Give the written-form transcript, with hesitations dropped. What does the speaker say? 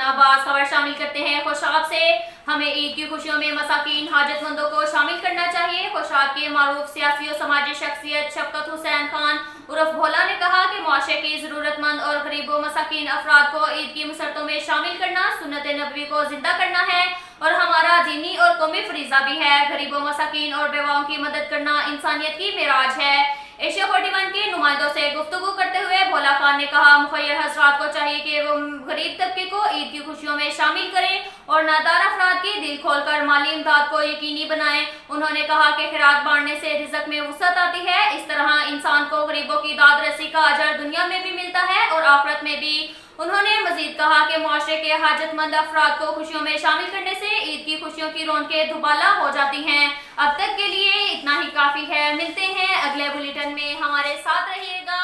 नाबाज खबर शामिल करते हैं खुशाब से। हमें ईद की खुशियों में मसाकीन हाजतमंदों को शामिल करना चाहिए। खुशाब के मारूफ सियासी और समाजी शख्सियत शफकत हुसैन खान उर्फ भोला ने कहा कि मुआशरे की ज़रूरतमंद और गरीबों मसाकीन अफराद को ईद की मुसरतों में शामिल करना सुन्नत नबवी को जिंदा करना है और हमारा दीनी और कौमी फरीज़ा भी है। गरीबों मसाकीन और बेवाओं की मदद करना इंसानियत की मेराज है। एशिया 41 के नुमाइंदों से गुफ्तगू करते हुए भोला खान ने कहा, मुखय्यर हज़रात को चाहिए कि वो गरीब तबके को ईद की खुशियों में शामिल करें और नादार अफराद के दिल खोलकर माली इमदाद को यकीनी बनाएं। उन्होंने कहा कि खैरात बांटने से रिज़्क में वुसअत आती है। इस तरह इंसान को गरीबों की दाद रसी का अजर दुनिया में भी मिलता है और आखिरत में भी। उन्होंने मजीद कहा कि मुआशरे के हाजतमंद अफराद को खुशियों में शामिल करने से ईद की खुशियों की रौनकें दुबाला हो जाती हैं। अब तक के लिए इतना ही काफ़ी है। मिलते हैं अगले बुलेटिन में, हमारे साथ रहिएगा।